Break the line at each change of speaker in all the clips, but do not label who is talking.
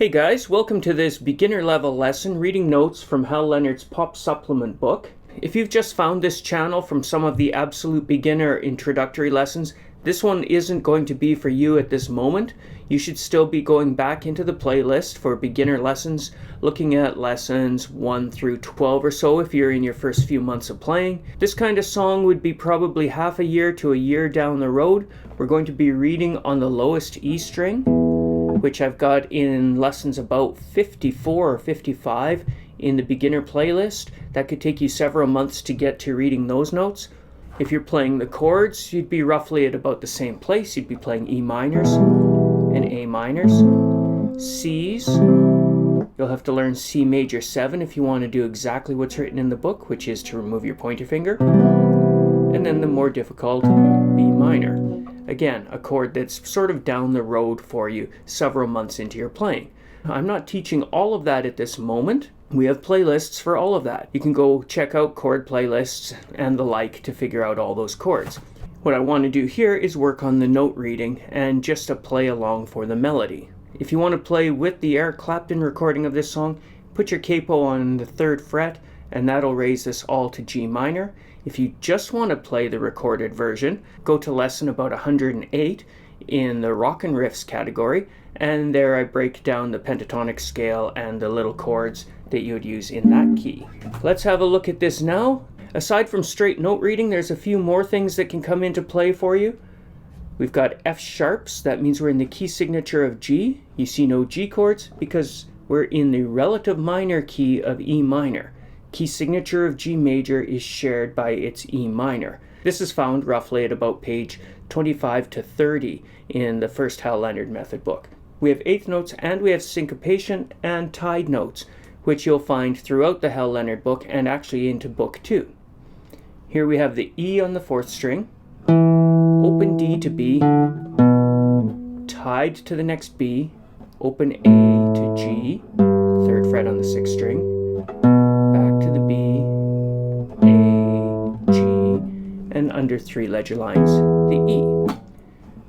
Hey guys, welcome to this beginner level lesson reading notes from Hal Leonard's Pop Supplement book. If you've just found this channel from some of the absolute beginner introductory lessons, this one isn't going to be for you at this moment. You should still be going back into the playlist for beginner lessons, looking at lessons 1 through 12 or so if you're in your first few months of playing. This kind of song would be probably half a year to a year down the road. We're going to be reading on the lowest E string, which I've got in lessons about 54 or 55 in the beginner playlist. That could take you several months to get to reading those notes. If you're playing the chords, you'd be roughly at about the same place. You'd be playing E minors and A minors. C's, you'll have to learn C major 7 if you want to do exactly what's written in the book, which is to remove your pointer finger. And then the more difficult B minor. Again, a chord that's sort of down the road for you several months into your playing. I'm not teaching all of that at this moment. We have playlists for all of that. You can go check out chord playlists and the like to figure out all those chords. What I want to do here is work on the note reading and just a play along for the melody. If you want to play with the Eric Clapton recording of this song, put your capo on the 3rd fret and that'll raise this all to G minor. If you just want to play the recorded version, go to lesson about 108 in the rock and riffs category, and there I break down the pentatonic scale and the little chords that you would use in that key. Let's have a look at this now. Aside from straight note reading, there's a few more things that can come into play for you. We've got F sharps, that means we're in the key signature of G. You see no G chords because we're in the relative minor key of E minor. Key signature of G major is shared by its E minor. This is found roughly at about page 25 to 30 in the first Hal Leonard method book. We have eighth notes and we have syncopation and tied notes, which you'll find throughout the Hal Leonard book and actually into book 2. Here we have the E on the 4th string, open D to B, tied to the next B, open A to G, 3rd fret on the 6th string, back to the B, A, G, and under 3 ledger lines, the E.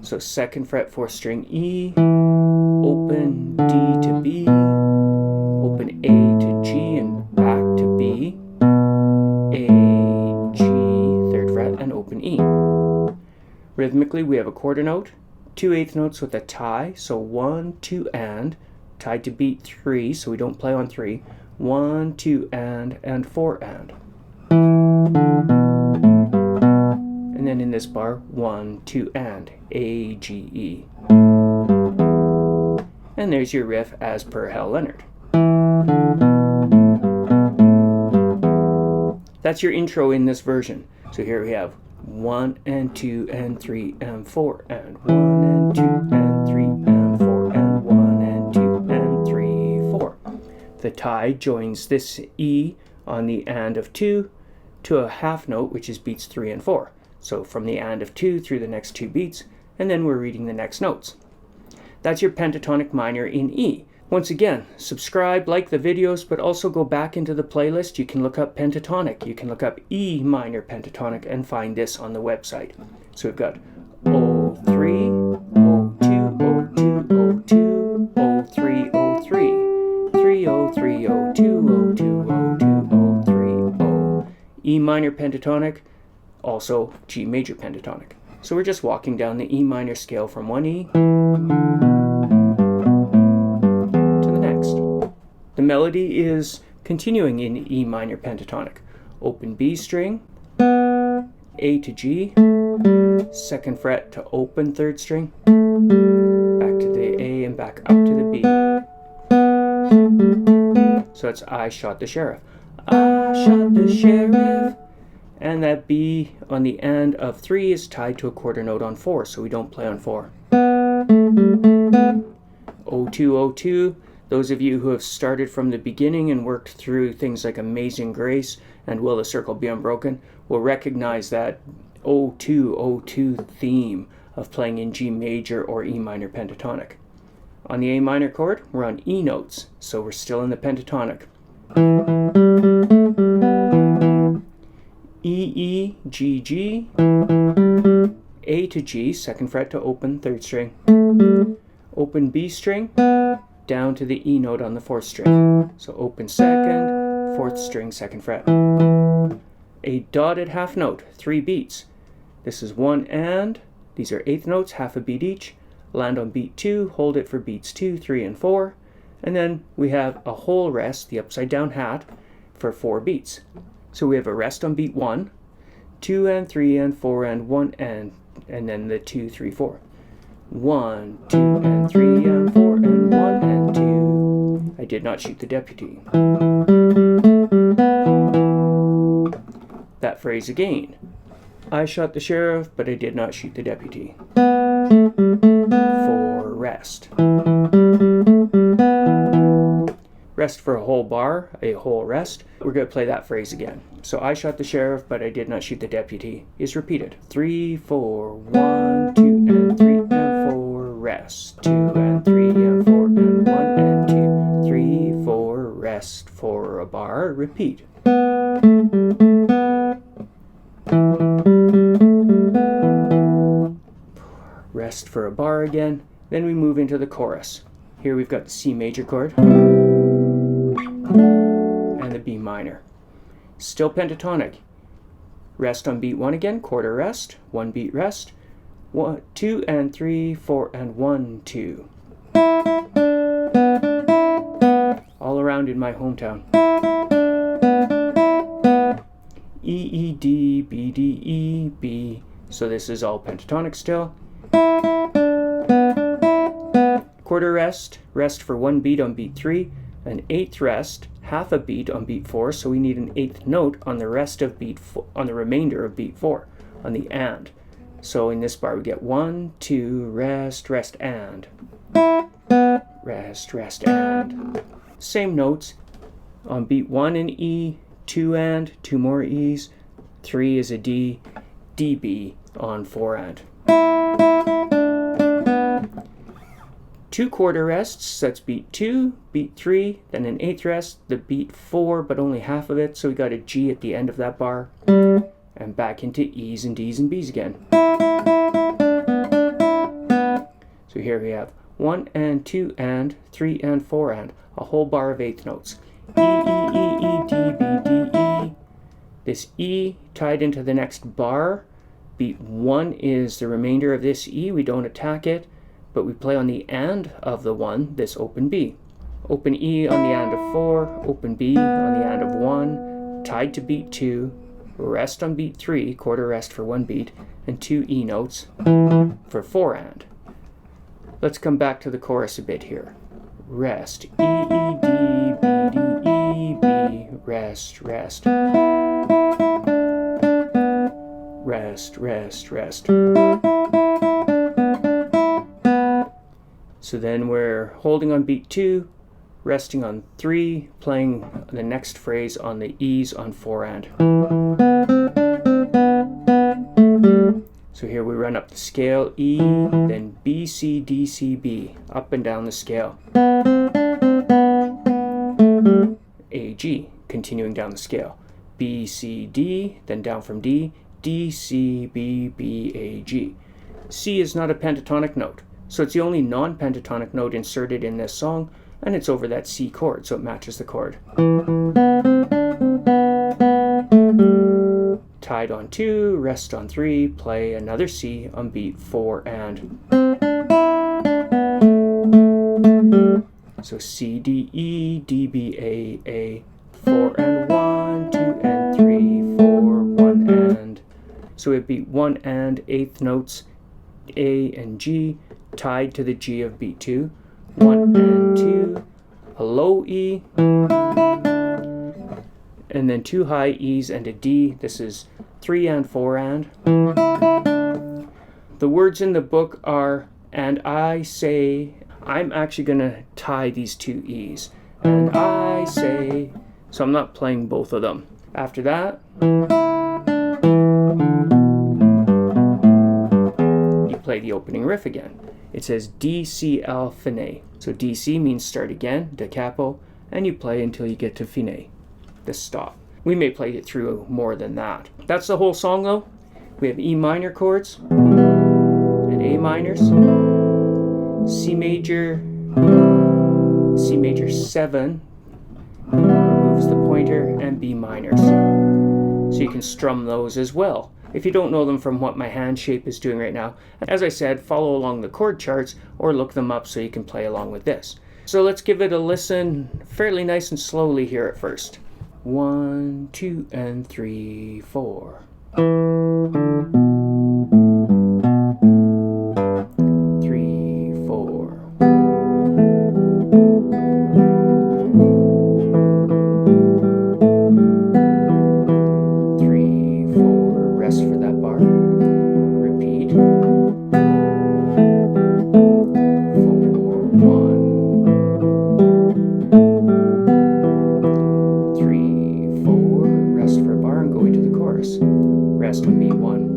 So 2nd fret 4th string E, open D to B, open A to G and back to B, A, G, 3rd fret, and open E. Rhythmically we have a quarter note, 2 8th notes with a tie, so 1, 2, and, tied to beat 3, so we don't play on 3, 1, 2, and 4, and. And then in this bar, 1, 2, and, A, G, E. And there's your riff as per Hal Leonard. That's your intro in this version. So here we have 1 and 2 and 3 and 4 and 1 and 2 and 3 and 4 and 1 and 2 and 3, 4. The tie joins this E on the and of 2 to a half note, which is beats 3 and 4. So from the and of 2 through the next 2 beats, and then we're reading the next notes. That's your pentatonic minor in E. Once again, subscribe, like the videos, but also go back into the playlist. You can look up pentatonic. You can look up E minor pentatonic and find this on the website. So we've got O3, O2, O2, O2, O3, O3, 3, O3, O2, O2, O2, O3, O. E minor pentatonic, also G major pentatonic. So we're just walking down the E minor scale from one E to the next. The melody is continuing in E minor pentatonic. Open B string, A to G, 2nd fret to open 3rd string, back to the A and back up to the B. So it's I shot the sheriff. I shot the sheriff. And that B on the end of 3 is tied to a quarter note on 4, so we don't play on 4. O2, O2, those of you who have started from the beginning and worked through things like Amazing Grace and Will the Circle Be Unbroken will recognize that O2, O2 theme of playing in G major or E minor pentatonic. On the A minor chord, we're on E notes, so we're still in the pentatonic. E, E, G, G, A to G, 2nd fret to open 3rd string, open B string, down to the E note on the 4th string. So open 2nd, 4th string, 2nd fret. A dotted half note, 3 beats. This is 1 and, these are 8th notes, half a beat each. Land on beat 2, hold it for beats 2, 3, and 4. And then we have a whole rest, the upside down hat, for 4 beats. So we have a rest on beat 1, 2 and 3 and 4 and 1 and then the 2, 3, 4. 1, 2 and 3 and 4 and 1 and 2. I did not shoot the deputy. That phrase again. I shot the sheriff, but I did not shoot the deputy. For rest. Rest for a whole bar, a whole rest. We're going to play that phrase again. So I shot the sheriff, but I did not shoot the deputy is repeated. 3, 4, 1, 2 and 3 and 4, rest. 2 and 3 and 4 and 1 and 2. 3, 4, rest for a bar, repeat. Rest for a bar again. Then we move into the chorus. Here we've got the C major chord and the B minor. Still pentatonic. Rest on beat 1 again, quarter rest, 1 beat rest, 1, 2 and 3, 4 and 1, 2. All around in my hometown. E, E, D, B, D, E, B. So this is all pentatonic still. Quarter rest, rest for 1 beat on beat 3, an 8th rest, half a beat on beat 4, so we need an 8th note on the rest of beat on the remainder of beat 4, on the and. So in this bar we get 1, 2, rest, rest, and. Rest, rest, and. Same notes. On beat 1 an E, 2 and, 2 more E's, 3 is a D, D, B on 4 and. 2 quarter rests, that's beat 2, beat 3, then an 8th rest, the beat 4, but only half of it, so we got a G at the end of that bar, and back into E's and D's and B's again. So here we have 1 and 2 and 3 and 4 and, a whole bar of 8th notes. E, E, E, E, D, B, D, E. This E tied into the next bar. Beat 1 is the remainder of this E, we don't attack it, but we play on the and of the 1, this open B. Open E on the and of 4, open B on the and of 1, tied to beat 2, rest on beat 3, quarter rest for 1 beat, and 2 E notes for 4 and. Let's come back to the chorus a bit here. Rest, E, E, D, B, D, E, B, rest, rest. Rest, rest, rest. So then we're holding on beat 2, resting on 3, playing the next phrase on the E's on 4 and. So here we run up the scale, E, then B, C, D, C, B, up and down the scale. A, G, continuing down the scale. B, C, D, then down from D, D, C, B, B, A, G. C is not a pentatonic note, so it's the only non-pentatonic note inserted in this song, and it's over that C chord, so it matches the chord. Tied on 2, rest on 3, play another C on beat 4 and. So C, D, E, D, B, A, 4 and 1, 2 and 3, 4, 1 and. So we have beat 1 and 8th notes, A and G, tied to the G of beat 2, 1 and 2, a low E, and then 2 high E's and a D. This is 3 and 4 and. The words in the book are, and I say, I'm actually going to tie these 2 E's, and I say, so I'm not playing both of them. After that, you play the opening riff again. It says D, C, L, Fine. So D, C means start again, da capo, and you play until you get to Fine, the stop. We may play it through more than that. That's the whole song though. We have E minor chords, and A minors, C major, C major 7 removes the pointer, and B minors. So you can strum those as well, if you don't know them from what my hand shape is doing right now. As I said, follow along the chord charts or look them up so you can play along with this. So let's give it a listen fairly nice and slowly here at first. 1, 2, and 3, 4. 3, 4. 3, 4. Rest for that bar. Repeat. 4, 1. 3, 4. Rest for a bar and go into the chorus. Rest on beat 1.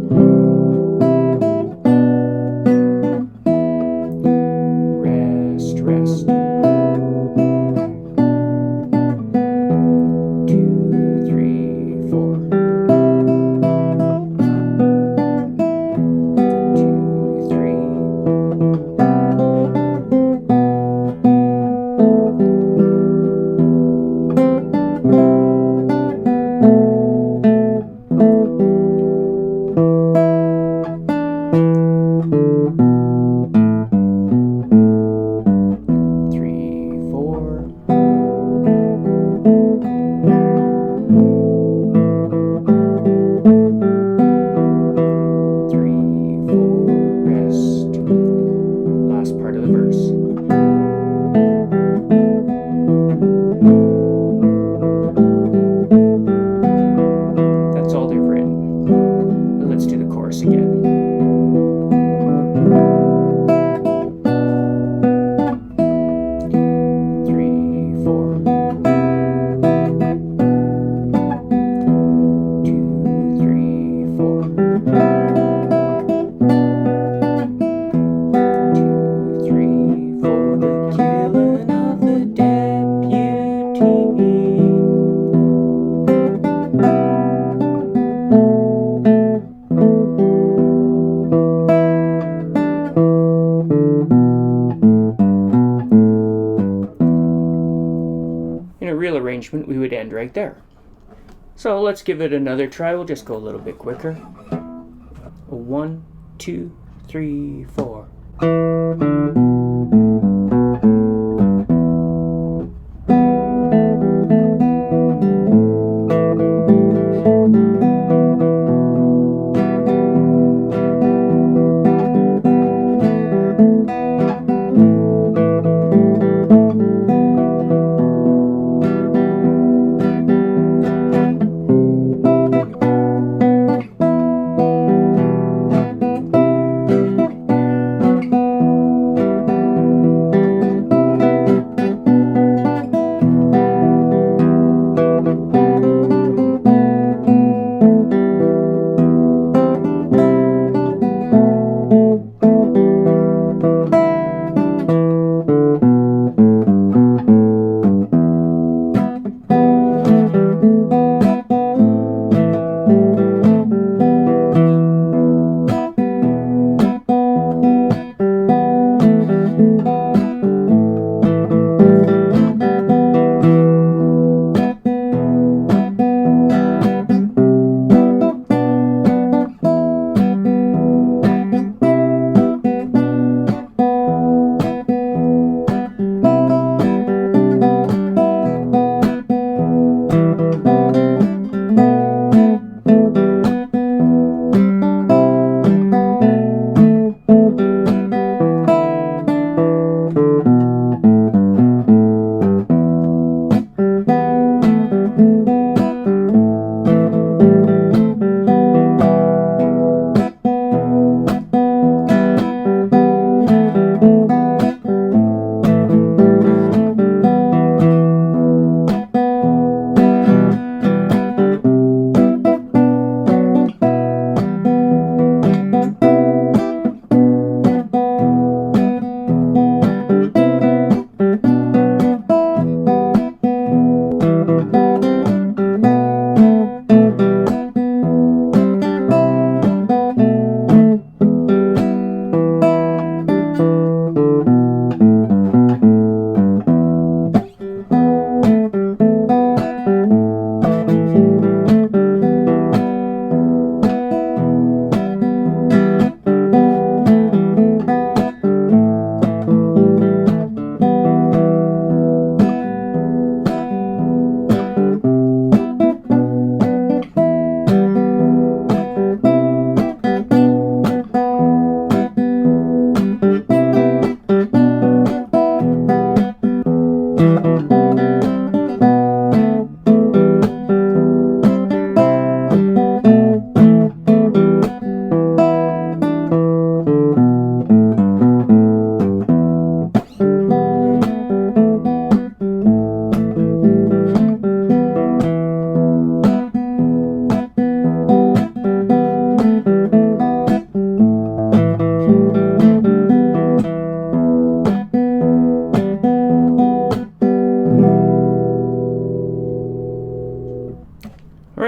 Rest, rest. 2, 3, 4. 2, 3. 3, 4. 3, 4. Rest. Last part of the verse. That's all they've written. But let's do the chorus again. 3, 4. 2, 3, 4. 2, 3, for the killing of the deputy. In a real arrangement, we would end right there. So let's give it another try. We'll just go a little bit quicker. 1, 2, 3, 4.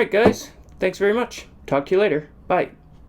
Alright guys, thanks very much. Talk to you later. Bye.